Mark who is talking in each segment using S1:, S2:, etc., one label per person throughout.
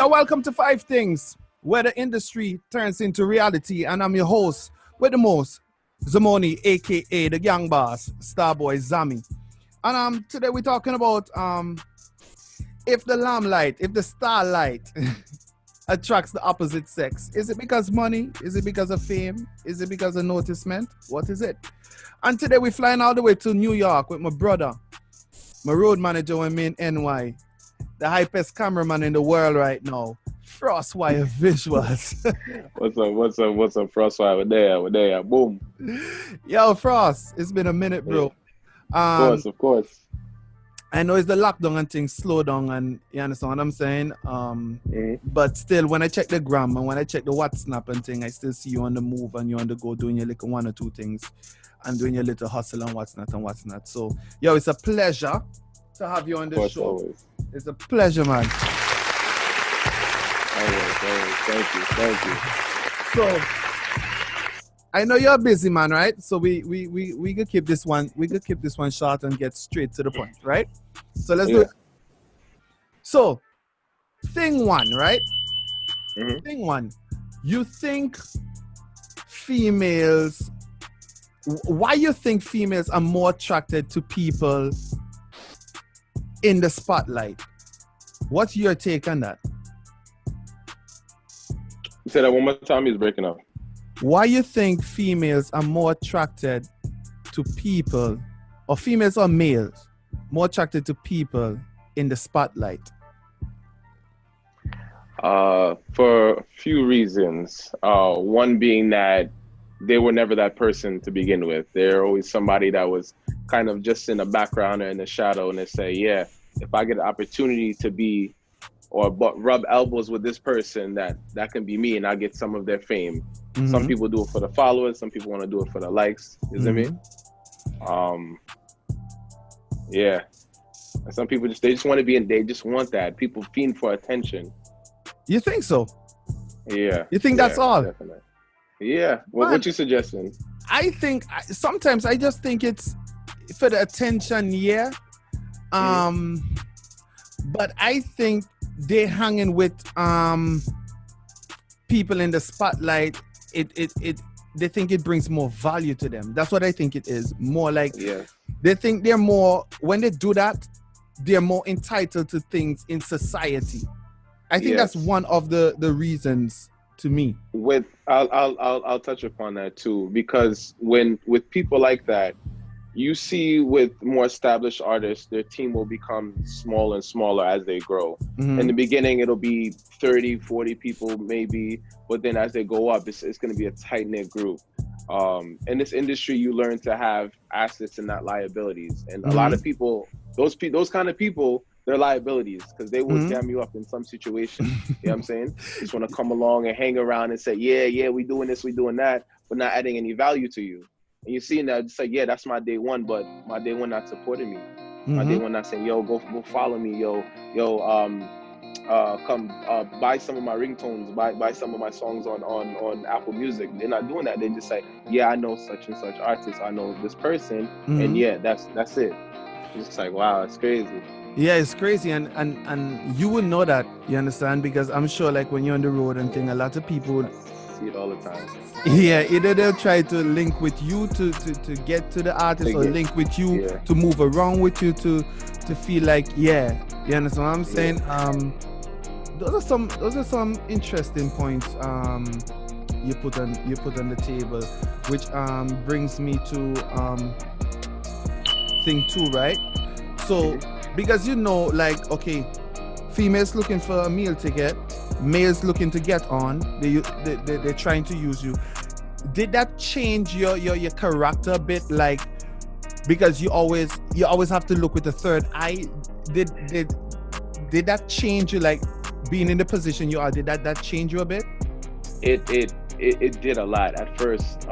S1: Yo, welcome to Five Things, where the industry turns into reality, and I'm your host with the most, Zamoni, aka the young boss, Starboy Zami. And today we're talking about if the lamplight, if the starlight attracts the opposite sex. Is it because money? Is it because of fame? Is it because of noticement? What is it? And today we're flying all the way to New York with my brother, my road manager with me in NY, the hypest cameraman in the world right now, Frosswire Visuals.
S2: What's up, Frosswire? We're there. Boom.
S1: Yo, Frost, it's been a minute, bro.
S2: Of course.
S1: I know it's the lockdown and things slow down, and you understand what I'm saying? But still, when I check the gram and when I check the WhatsApp and thing, I still see you on the move and you on the go doing your little one or two things and doing your little hustle and what's not. So, yo, it's a pleasure to have you on the show.
S2: Always.
S1: It's a pleasure, man.
S2: Always. Thank you.
S1: So, I know you're a busy man, right? So we could keep this one. We could keep this one short and get straight to the point, right? So let's do it. So, thing one, right? Thing one. You think females? Why you think females are more attracted to people in the spotlight? What's your take on that?
S2: Say that one more time. He's breaking up.
S1: Why you think females are more attracted to people, or females or males, more attracted to people in the spotlight?
S2: For a few reasons. One being that they were never that person to begin with. They're always somebody that was kind of just in the background or in the shadow, and they say, yeah, if I get an opportunity to be or rub elbows with this person, that can be me, and I get some of their fame. Some people do it for the followers, some people want to do it for the likes. You know what I mean? Yeah. And some people they just want to be in. They just want that. People fiend for attention.
S1: You think so?
S2: Yeah.
S1: You think that's all?
S2: Definitely. Yeah. What you suggesting?
S1: I think sometimes I just think it's for the attention. Yeah. But I think they hanging with people in the spotlight. They think it brings more value to them. That's what I think it is. More like they think they're more, when they do that, they're more entitled to things in society. I think that's one of the reasons to me.
S2: I'll touch upon that too, because with people like that, you see with more established artists, their team will become smaller and smaller as they grow. In the beginning, it'll be 30, 40 people maybe, but then as they go up, it's going to be a tight-knit group. In this industry, you learn to have assets and not liabilities. And a lot of people, those kind of people, they're liabilities, because they will jam you up in some situation. You know what I'm saying? Just want to come along and hang around and say, yeah, we doing this, we doing that, but not adding any value to you. And you see that, it's like, yeah, that's my day one, but my day one not supporting me. My day one not saying, yo, go follow me, come buy some of my ringtones, buy some of my songs on Apple Music. They're not doing that. They just say, yeah, I know such and such artist, I know this person, and yeah, that's it. It's just like, wow, it's crazy.
S1: Yeah, it's crazy, and you would know that, you understand, because I'm sure like when you're on the road and thing, a lot of people
S2: see it all the time.
S1: Yeah, either they'll try to link with you to get to the artist, or link with you to move around with you to feel like, yeah, you understand what I'm saying? Those are some interesting points you put on the table, which brings me to thing two, right? So because like, okay, females looking for a meal ticket, males looking to get on, they're trying to use you. Did that change your character a bit? Like, because you always have to look with the third eye. Did that change you, like being in the position you are? Did that change you a bit? It
S2: did a lot at first.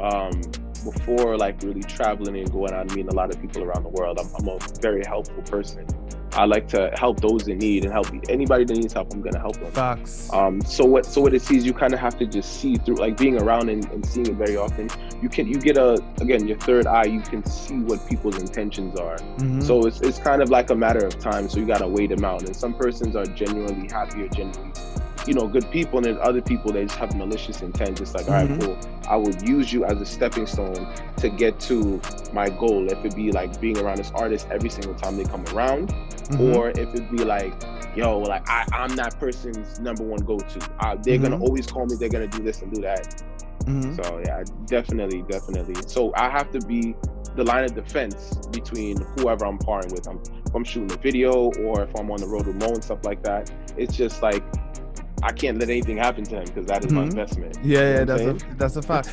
S2: Before like really traveling and going out and meeting a lot of people around the world, I'm a very helpful person. I like to help those in need and help anybody that needs help. I'm gonna help them.
S1: Facts.
S2: So what it sees, you kind of have to just see through, like being around and seeing it very often. You get your third eye. You can see what people's intentions are. So it's kind of like a matter of time. So you gotta weigh them out. And some persons are genuinely happy or genuinely good people, and there's other people that just have malicious intent, just like, all right, cool, I will use you as a stepping stone to get to my goal. If it be like being around this artist every single time they come around, or if it be like, yo, like I'm that person's number one go-to. They're gonna always call me, they're gonna do this and do that. So yeah, definitely. So I have to be the line of defense between whoever I'm parring with. If I'm shooting a video, or if I'm on the road with Mo and stuff like that, it's just like, I can't let anything happen to him, because that is my investment.
S1: Yeah, that's a fact.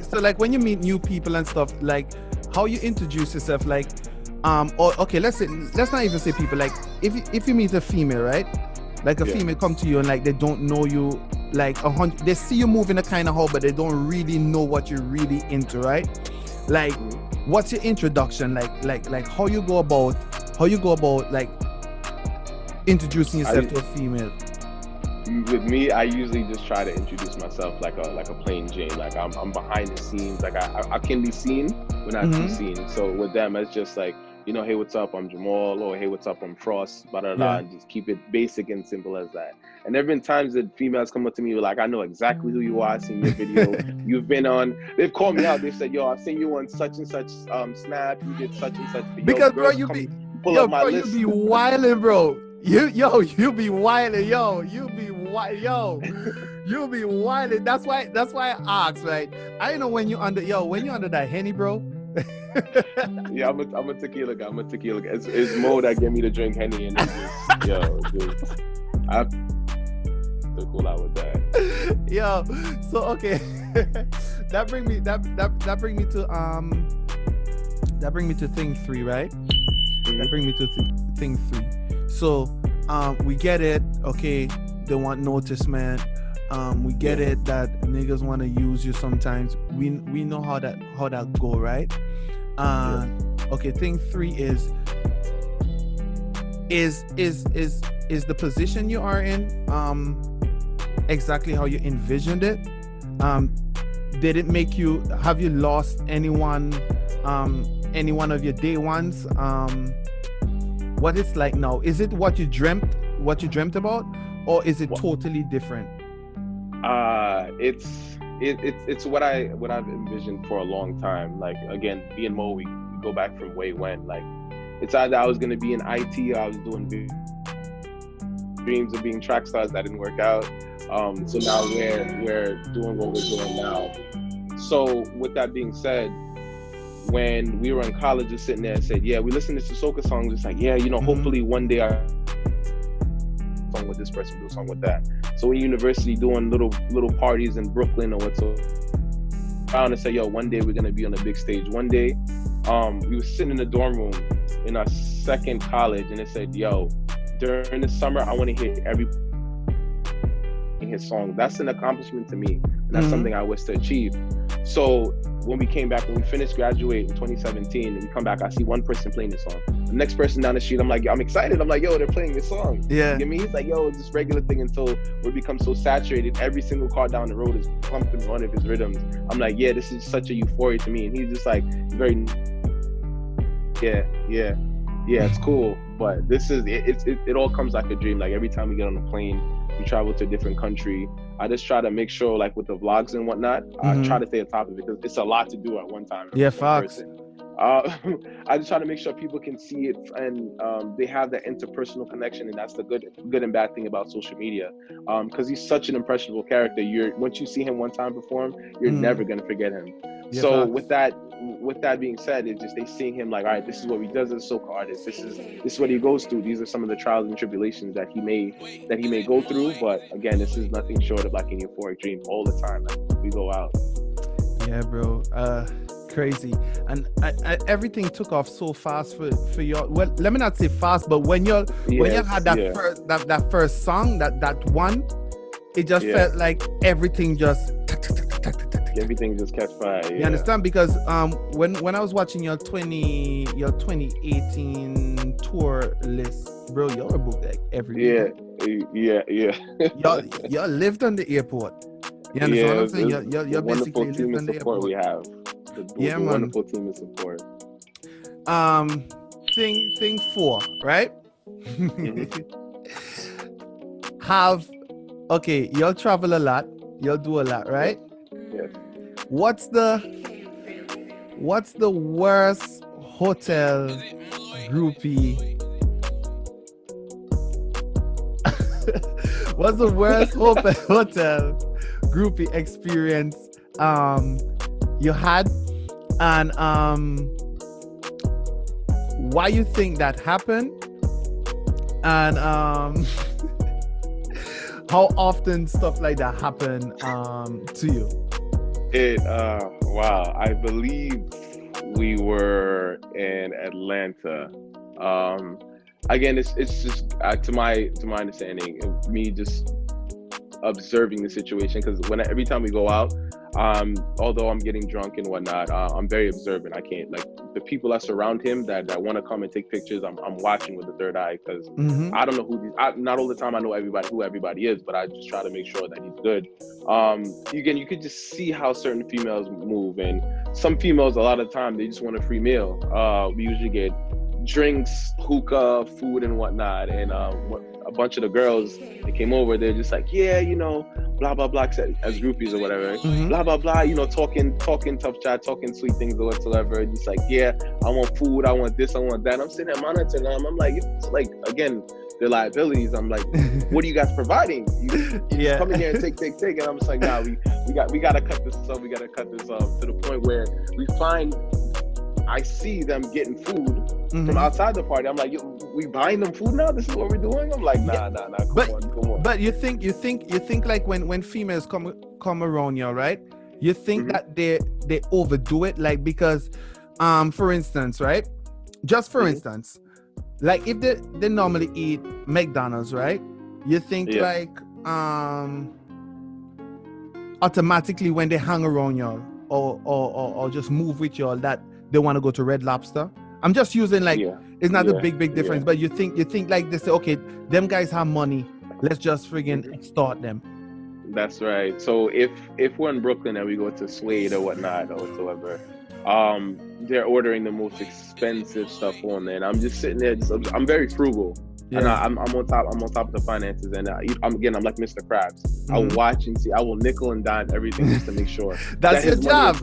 S1: So like when you meet new people and stuff, like how you introduce yourself, like or okay, let's not even say people, like if you meet a female, right? Like a female come to you and like they don't know you, like they see you moving a kind of how, but they don't really know what you're really into, right? Like what's your introduction, like how you go about like introducing yourself to a female?
S2: With me, I usually just try to introduce myself like a plain Jane. Like I'm behind the scenes. Like I can be seen, but not too seen. So with them, it's just like, hey, what's up? I'm Jamal. Or hey, what's up? I'm Frost. Blah, blah, blah, and just keep it basic and simple as that. And there have been times that females come up to me like, I know exactly who you are. I've seen your video. You've been on. They've called me out. They said, yo, I've seen you on such and such Snap. You did such and such.
S1: Because bro, you be wilding, bro. You be wilding, you be wilding. That's why I asked, right? I know when you're under that Henny, bro.
S2: Yeah, I'm a tequila guy. It's Mo that get me to drink Henny, and it's just, I have to cool out with that.
S1: Yo, so okay, that bring me to thing 3, right? That bring me to thing 3. So we get it, okay, they want noticement. We get it that niggas want to use you sometimes. We know how that go, right? Okay, thing 3 is the position you are in exactly how you envisioned it? Did it make you, have you lost any one of your day ones? What it's like now? Is it what you dreamt about, or is it totally different?
S2: It's what I've envisioned for a long time. Like, again, me and Mo, we go back from way when. Like, it's either I was gonna be in IT, or I was doing dreams of being track stars. That didn't work out. So now we're doing what we're doing now. So with that being said, when we were in college, just sitting there and said, yeah, we listened to soca songs. It's like, yeah, hopefully one day I song with this person, do a song with that. So in university, doing little parties in Brooklyn or whatsoever, found and say, yo, one day we're gonna be on a big stage. One day, we were sitting in the dorm room in our second college, and it said, yo, during the summer, I want to hear every his song. That's an accomplishment to me, and that's something I wish to achieve. So when we finished graduate in 2017, and we come back, I see one person playing this song. The next person down the street, I'm like, I'm excited. I'm like, yo, they're playing this song.
S1: Yeah.
S2: You get me? He's like, yo, it's this regular thing, until we become so saturated. Every single car down the road is pumping one of his rhythms. I'm like, yeah, this is such a euphoria to me. And he's just like, very, yeah, it's cool. But this is, it all comes like a dream. Like every time we get on a plane, we travel to a different country, I just try to make sure, like with the vlogs and whatnot, I try to stay on top of it, because it's a lot to do at one time.
S1: Yeah, facts.
S2: I just try to make sure people can see it, and they have that interpersonal connection, and that's the good and bad thing about social media. Because he's such an impressionable character. Once you see him one time perform, you're never gonna forget him. Yeah, so facts. With that being said, it's just they seeing him like, all right, this is what he does as a soca artist. This is what he goes through. These are some of the trials and tribulations that he may go through. But again, this is nothing short of like an euphoric dream all the time. Like, we go out. Yeah,
S1: bro. Crazy. And everything took off so fast for you. Well, let me not say fast, but when you had that first song, that one, it just felt like everything just
S2: everything just catch fire. Yeah.
S1: You understand? Because when I was watching your 2018 tour list, bro, y'all were booked like everywhere.
S2: Yeah.
S1: y'all lived on the airport. You understand what I'm saying? You're basically
S2: wonderful team of support we have. The wonderful team of support.
S1: Thing 4, right? okay, you'll travel a lot, you'll do a lot, right?
S2: Yes.
S1: What's the worst hotel groupie? What's the worst hotel groupie experience you had, and why you think that happened, and how often stuff like that happen to you?
S2: Wow, I believe we were in Atlanta. Again, it's just to my understanding, me just observing the situation, because every time we go out, although I'm getting drunk and whatnot, I'm very observant. I can't, like, the people that surround him that want to come and take pictures, I'm watching with the third eye, because I don't know not all the time I know who everybody is, but I just try to make sure that he's good. You could just see how certain females move, and some females, a lot of the time, they just want a free meal. We usually get drinks, hookah, food, and whatnot, and a bunch of the girls that came over, they're just like, yeah, blah blah blah, as groupies or whatever, blah blah blah, talking tough chat, talking sweet things or whatsoever, just like, yeah, I want food, I want this, I want that. I'm sitting there monitoring them. I'm like, it's like, again, their liabilities. I'm like, what are you guys providing? You just come in here and take, and I'm just like, nah, we gotta cut this off. We gotta cut this off, to the point where I see them getting food from outside the party. I'm like, we buying them food now? This is what we're doing? I'm like, nah, come on.
S1: But you think like when females come around you, right? You think that they overdo it, like, because for instance, right? Just for instance, like if they normally eat McDonald's, right? You think like automatically when they hang around y'all or just move with y'all, that they want to go to Red Lobster. I'm just using, like, it's not a big difference, but you think like they say, okay, them guys have money, let's just friggin' extort them.
S2: That's right. So if we're in Brooklyn and we go to Suede or whatnot or whatsoever, they're ordering the most expensive stuff on there, and I'm just sitting there. I'm very frugal, and I'm on top of the finances, and I'm like Mr. Krabs. I will watch and see. I will nickel and dime everything just to make sure.
S1: That's your job.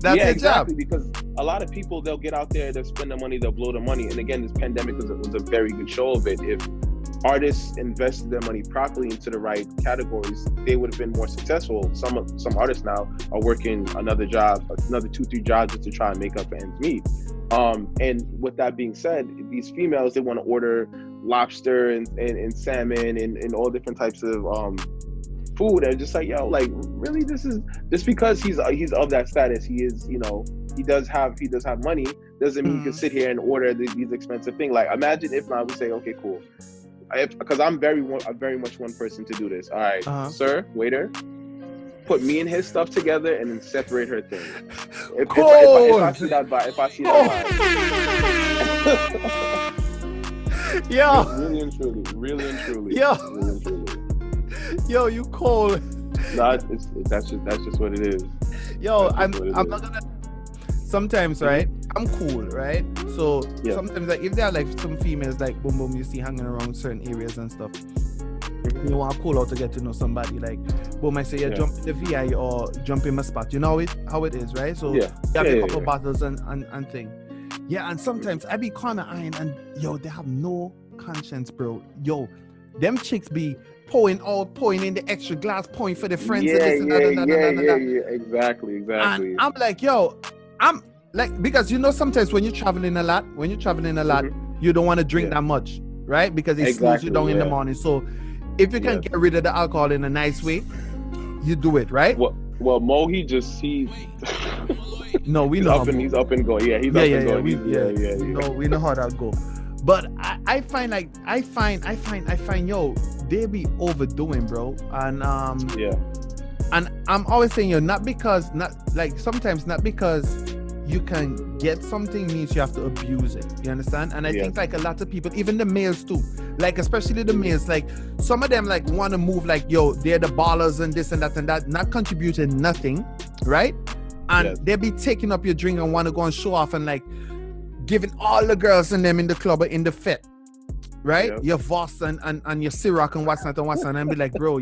S1: That's your
S2: exactly,
S1: job.
S2: Because a lot of people, they'll get out there, they'll spend the money, they'll blow the money. And again, this pandemic was a very good show of it. If artists invested their money properly into the right categories, they would have been more successful. Some artists now are working another 2-3 jobs just to try and make up ends meet. And with that being said, these females, they want to order lobster and salmon and all different types of food, and just like, yo, like, really, this is just because he's of that status, he is, he does have money, doesn't mean he can sit here and order these expensive things. Like, imagine if now we say, okay, cool, because I'm very much one person to do this. All right, sir, waiter, put me and his stuff together and then separate her thing. If I see that vibe,
S1: Yo,
S2: really and truly,
S1: yo,
S2: really and truly.
S1: Yo, you cold.
S2: No, that's just what it is.
S1: Yo, I'm not gonna. Sometimes, right? I'm cool, right? So sometimes, like, if there are like some females, like boom boom, you see hanging around certain areas and stuff, you want to call out to get to know somebody. Like boom, I say, jump in the VI or jump in my spot. You know how it is, right? So you have a couple bottles and thing. Yeah, and sometimes I be corner eyeing, and yo, they have no conscience, bro. Yo, them chicks be pouring in the extra glass, pouring for their friends.
S2: Exactly.
S1: And I'm like, yo, I'm like, because sometimes when you're traveling a lot, you don't want to drink that much, right? Because it slows you down in the morning. So if you can get rid of the alcohol in a nice way, you do it, right?
S2: Well, Mo,
S1: no, we know
S2: he's up and going. Yeah, he's up and going.
S1: No, we know how that go. But I find, yo, they be overdoing, bro. And and I'm always saying, yo, sometimes not because you can get something means you have to abuse it. You understand? And I think like a lot of people, even the males too, like especially the males, like some of them like want to move like, yo, they're the ballers and this and that, not contributing nothing, right? And they be taking up your drink and want to go and show off and like giving all the girls and them in the club or in the fit. right?
S2: Yeah.
S1: Your Voss and your Ciroc and what's not, and be like, bro,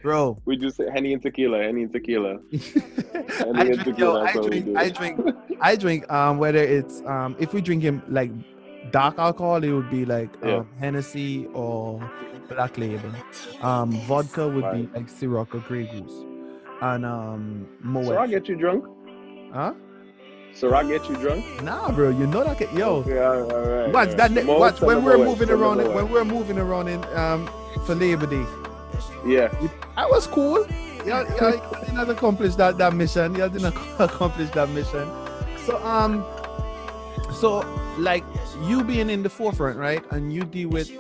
S1: bro.
S2: We just say Henny and tequila, Henny and tequila.
S1: I
S2: Henny and
S1: drink, yo,
S2: tequila, that's what we do.
S1: I drink, whether it's, if we drink him like dark alcohol, it would be like,
S2: Yeah.
S1: Hennessy or Black Label. Vodka would be
S2: Right.
S1: like Ciroc or Grey Goose. And,
S2: So I get you drunk?
S1: Huh?
S2: So I get you drunk?
S1: Nah, bro, you know that, yo.
S2: Okay, all right.
S1: Watch that.
S2: Most
S1: Watch when we're moving around.
S2: Moet.
S1: When we're moving around in for Labor Day.
S2: Yeah.
S1: I was cool. Yeah, you didn't accomplish that mission. You didn't accomplish that mission. So like you being in the forefront, right? And you deal with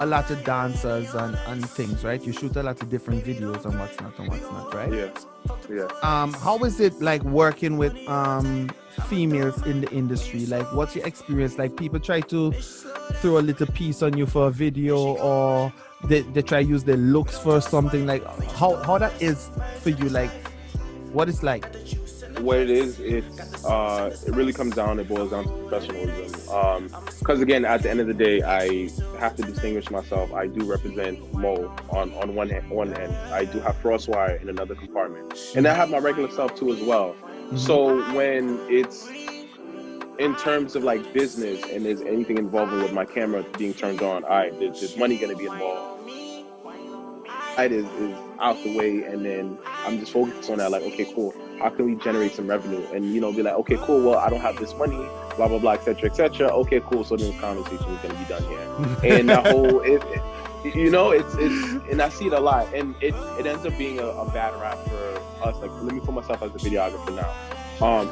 S1: a lot of dancers and things, right? You shoot a lot of different videos and what's not, right?
S2: Yeah.
S1: How is it like working with females in the industry? Like, what's your experience? Like, people try to throw a little piece on you for a video, or they try to use their looks for something. Like, how that is for you? Like, what it's like?
S2: What it is, it really comes down. It boils down to professionalism. Because again, at the end of the day, I have to distinguish myself. I do represent Mo on one end. I do have Frosswire in another compartment, and I have my regular self too as well. Mm-hmm. So when it's in terms of like business and there's anything involving with my camera being turned on, all right, there's money going to be involved. It is out the way, and then I'm just focused on that. Like, okay, cool. How can we generate some revenue? And be like, okay, cool. Well, I don't have this money, blah blah blah, etc. etc. Okay, cool. So then this conversation is going to be done here, and the whole, it's and I see it a lot, and it ends up being a bad rap for us. Like, let me put myself as a videographer now.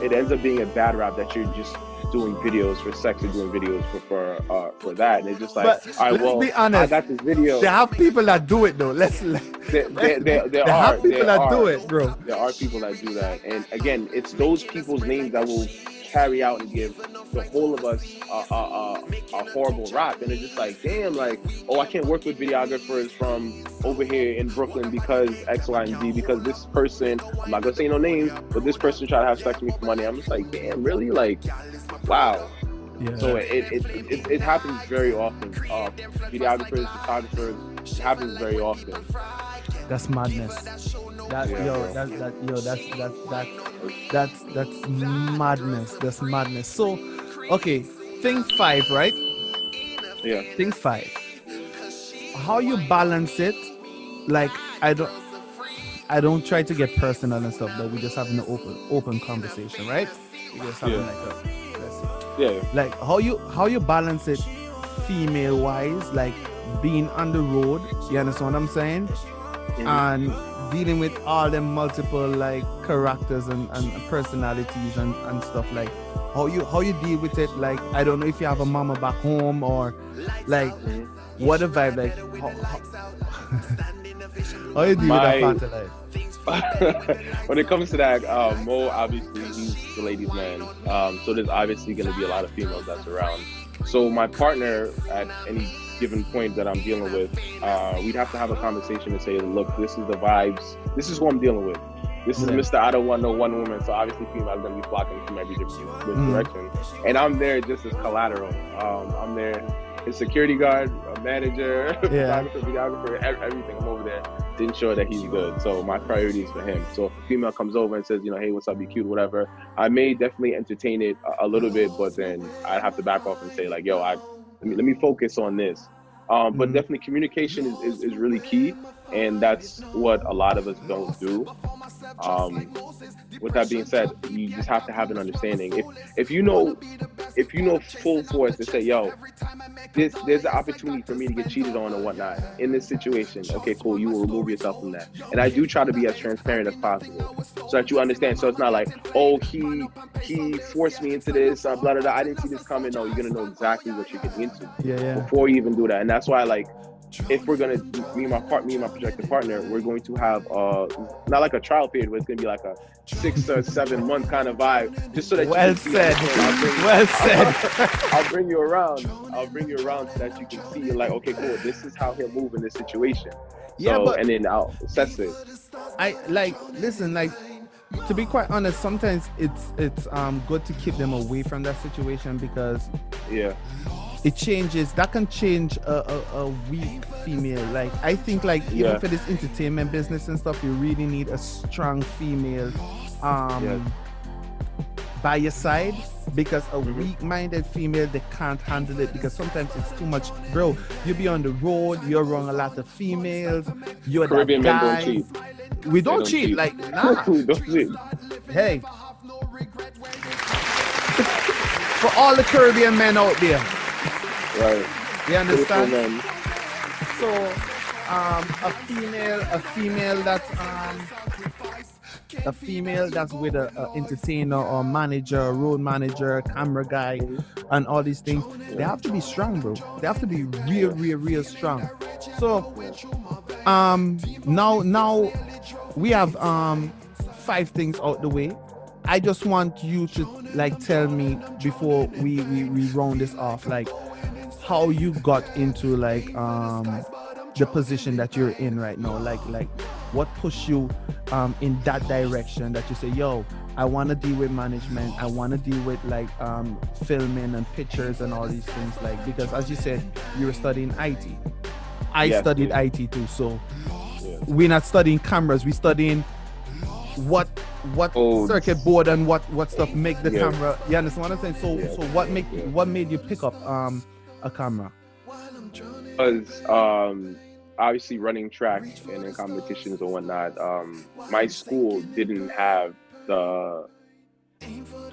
S2: It ends up being a bad rap that you're just doing videos for sex or doing videos for that, and it's just like,
S1: but
S2: all right, well,
S1: be honest,
S2: I got this video.
S1: There have people that do it though. There are people that do it, bro.
S2: There are people that do that, and again, it's those people's names that will carry out and give the whole of us a horrible rap. And it's just like, damn, like, oh, I can't work with videographers from over here in Brooklyn because X, Y, and Z, because this person, I'm not gonna say no names, but this person tried to have sex with me for money. I'm just like, damn, really? Like, wow. Yeah. So it happens very often. Videographers, photographers, it happens very often.
S1: That's madness. That's madness. That's madness. So, okay, thing 5, right?
S2: Yeah.
S1: Thing 5. How you balance it? Like, I don't try to get personal and stuff, but we just having an open conversation, right? We just having like how you balance it female wise, like being on the road, you understand what I'm saying? Mm-hmm. And dealing with all them multiple like characters and personalities and stuff, like how you deal with it. Like, I don't know if you have a mama back home, or like what a vibe, like how you deal with that part of life?
S2: When it comes to that, Mo, obviously he's the ladies' man, so there's obviously going to be a lot of females that's around. So my partner at any given point that I'm dealing with, we'd have to have a conversation and say, look, this is the vibes, this is who I'm dealing with. This is Mr. I don't want no one woman, so obviously females are going to be flocking from every different direction. And I'm there just as collateral. I'm there as security guard, a manager, photographer, videographer, everything. I'm over there to ensure that he's good. So my priority is for him. So if a female comes over and says, hey, what's up, you cute, whatever, I may definitely entertain it a little bit, but then I'd have to back off and say, like, yo, let me focus on this. But definitely communication is really key, and that's what a lot of us don't do. With that being said, you just have to have an understanding. If you know full force to say, yo, there's an opportunity for me to get cheated on or whatnot in this situation, okay, cool, you will remove yourself from that. And I do try to be as transparent as possible so that you understand. So it's not like, oh, he forced me into this, blah, blah, blah, I didn't see this coming. No, you're going to know exactly what you're getting into before you even do that. And that's why, like, if we're gonna, me and my projected partner, we're going to have not like a trial period, but it's gonna be like a 6 or 7 month kind of vibe, just so that
S1: well
S2: you
S1: can
S2: said. I'll bring you around so that you can see, like, okay, cool, this is how he'll move in this situation. And then I'll assess it.
S1: Listen, to be quite honest, sometimes it's good to keep them away from that situation, because it changes. That can change a weak female. Like I think, like even for this entertainment business and stuff, you really need a strong female by your side, because a weak-minded female, they can't handle it, because sometimes it's too much. Bro, you be on the road, you're around a lot of females, you're
S2: Caribbean
S1: that
S2: men
S1: guy.
S2: don't cheat.
S1: We don't cheat. Like, nah.
S2: We don't cheat.
S1: Hey, for all the Caribbean men out there,
S2: Right.
S1: you understand?
S2: Men.
S1: So a female that's with a entertainer or manager, road manager, camera guy, and all these things, they have to be strong, bro. They have to be real strong. So now we have 5 things out the way. I just want you to like tell me before we round this off, like how you got into like the position that you're in right now, like what pushed you in that direction, that you say, yo, I want to deal with management, I want to deal with like filming and pictures and all these things, like, because as you said, you were studying IT. I studied IT too, so we're not studying cameras, we're studying what circuit board and what stuff make the camera. You understand what I'm saying? So what made you pick up a camera?
S2: Because obviously running track and in competitions and whatnot, my school didn't have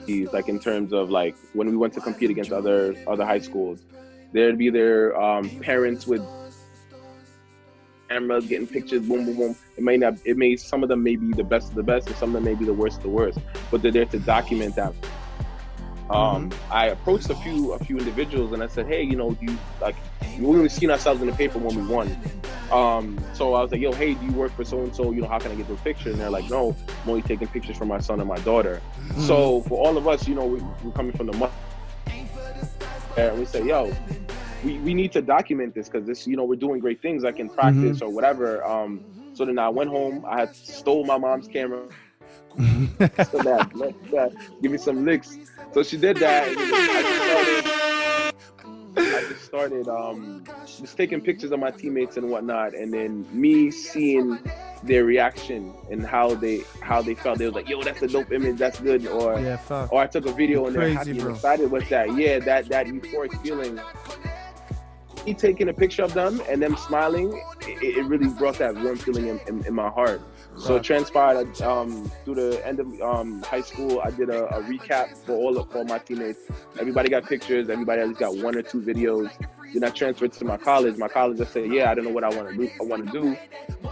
S2: these, like, in terms of like when we went to compete against other high schools, there'd be their parents with cameras getting pictures, boom boom boom. Some of them may be the best of the best, and some of them may be the worst of the worst, but they're there to document that. I approached a few individuals and I said, hey, you know, do you, like, we only seen ourselves in the paper when we won. So I was like, yo, hey, do you work for so-and-so? You know, how can I get those pictures? And they're like, no, I'm only taking pictures for my son and my daughter. So for all of us, you know, we're coming from the money, and we say, yo, we need to document this, because this, you know, we're doing great things like in practice or whatever. So then I went home, I had stole my mom's camera. So that give me some licks. So she did that, and I just started just taking pictures of my teammates and whatnot, and then me seeing their reaction and how they felt. They was like, yo, that's a dope image, that's good, or I took a video and they're happy and excited with that. Yeah, that euphoric feeling. Me taking a picture of them and them smiling, it really brought that warm feeling in my heart. So it transpired through the end of high school. I did a recap for all my teammates. Everybody got pictures. Everybody at least got 1 or 2 videos. Then I transferred to my college. I said, yeah, I don't know what I want to do.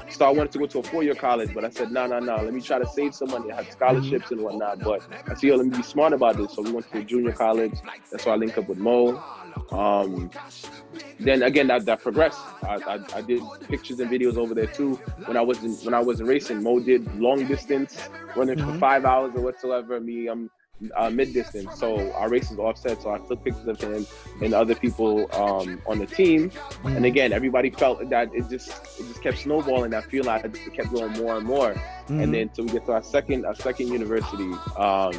S2: So I wanted to go to a 4-year college, but I said, no. Let me try to save some money. I had scholarships and whatnot. But I said, yo, let me be smart about this. So we went to a junior college. That's why I linked up with Mo. Then again, that progressed. I did pictures and videos over there too. When I wasn't racing, Mo did long distance, running for 5 hours or whatsoever. Me, I'm mid distance, so our races offset. So I took pictures of him and other people on the team. And again, everybody felt that it just kept snowballing. I feel like it kept going more and more. And then so we get to our second university. I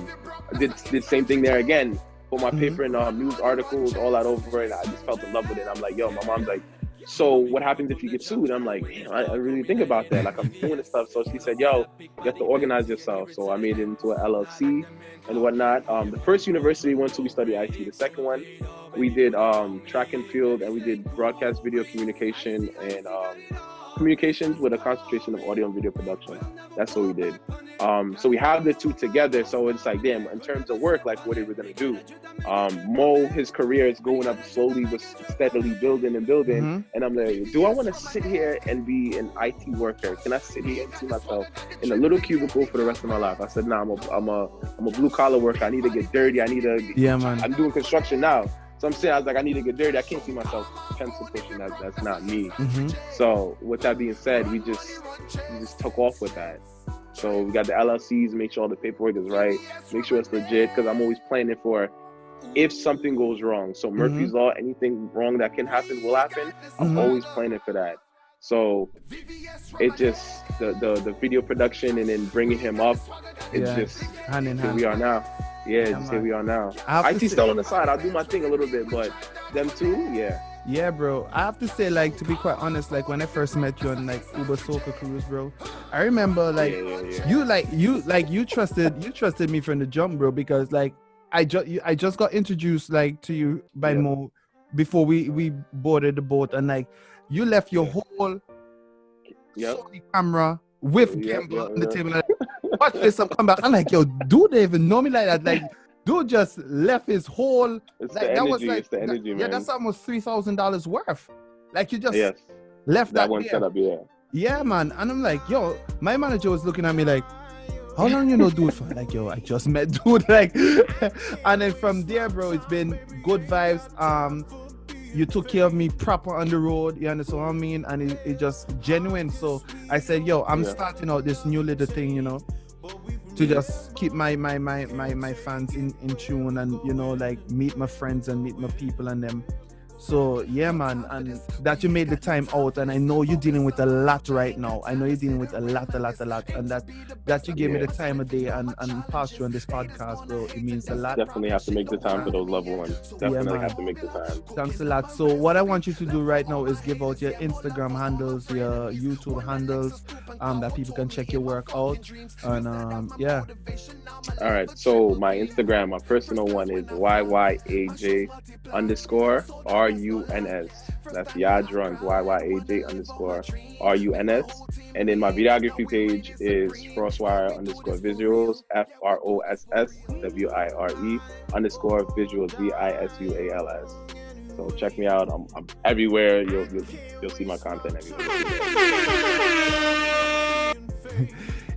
S2: did the same thing there again. Put my paper in news articles, all that over it. I just felt in love with it. I'm like, yo, my mom's like, so what happens if you get sued? I'm like, damn, I really think about that. Like, I'm doing this stuff. So she said, yo, you have to organize yourself. So I made it into an LLC and whatnot. The first university we went to, we studied IT. The second one, we did track and field, and we did broadcast video communication and communications with a concentration of audio and video production. That's what we did. So we have the two together. So it's like, damn, in terms of work, like, what are we gonna do? Mo, his career is going up slowly, but steadily building. And I'm like, do I want to sit here and be an IT worker? Can I sit here and see myself in a little cubicle for the rest of my life? I said, nah, I'm a blue collar worker. I need to get dirty. I'm doing construction now. So I'm saying, I was like, I need to get dirty. I can't see myself pencil pushing. That's not me. So with that being said, we just took off with that. So we got the LLCs, make sure all the paperwork is right, make sure it's legit, because I'm always planning for if something goes wrong. So Murphy's Law, anything wrong that can happen will happen. I'm always planning for that. So it just, the video production and then bringing him up, it's just
S1: hand in
S2: here
S1: hand.
S2: we are now. Yeah, just here we are now. IT still on the side. I'll do my thing a little bit, but them two, yeah.
S1: Yeah, bro. I have to say, like, to be quite honest, like when I first met you on like Uber Soca Cruise, bro, I remember like you trusted me from the jump, bro, because like I just got introduced like to you by Mo before we boarded the boat, and like you left your whole Sony camera with gimbal on the table. Like, watch this, I'm come back. I'm like, yo, dude, they even know me like that? Like, dude just left his whole.
S2: It's
S1: like
S2: the
S1: that
S2: energy,
S1: was like,
S2: it's the energy, man.
S1: Yeah, that's almost $3,000 worth. Like you just left
S2: that one
S1: there.
S2: setup,
S1: Yeah, man. And I'm like, yo, my manager was looking at me like, how long you know dude for? Like, yo, I just met dude. Like, and then from there, bro, it's been good vibes. You took care of me proper on the road, you understand what I mean? And it just genuine. So I said, yo, I'm starting out this new little thing, you know, to just keep my fans in tune, and, you know, like meet my friends and meet my people and them. So yeah, man, and that you made the time out, and I know you're dealing with a lot right now. I know you're dealing with a lot, and that you gave me the time of day and passed you on this podcast, bro. It means a lot.
S2: Definitely have to make the time for those loved ones. Definitely have to make the time.
S1: Thanks a lot. So what I want you to do right now is give out your Instagram handles, your YouTube handles, that people can check your work out, and
S2: All right. So my Instagram, my personal one is YYAJ_RUNS. That's Yaj Runs, YYAJ_RUNS. And then my videography page is Frosswire_Visuals, FROSSWIRE_Visuals, VISUALS. So check me out. I'm everywhere. You'll see my content everywhere.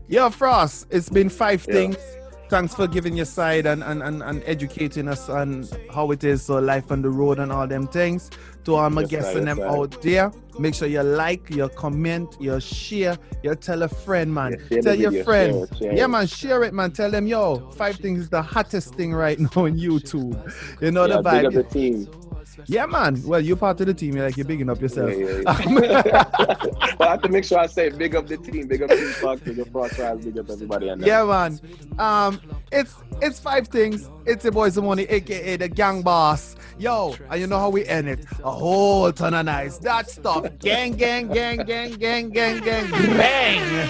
S1: Yo, Frost, it's been 5 things. Thanks for giving your side and educating us on how it is, so life on the road and all them things. To all my guests and them out there, make sure you like, you comment, you share, you tell a friend, man. Tell your friend. Yeah, man, share it, man. Tell them, yo, 5 things is the hottest thing right now on YouTube. You know the vibe.
S2: Big up the team.
S1: Yeah, man. Well, you're part of the team. You're like, you're bigging up yourself.
S2: Well, I have to make sure I say big up the team. Big up Team Fox, big up Frosswire, big up everybody.
S1: Yeah, man. It's 5 things. It's your boy Zamoni, aka the gang boss. Yo, and you know how we end it? A whole ton of nice. That stuff. Gang, gang, gang, gang, gang, gang, gang, bang.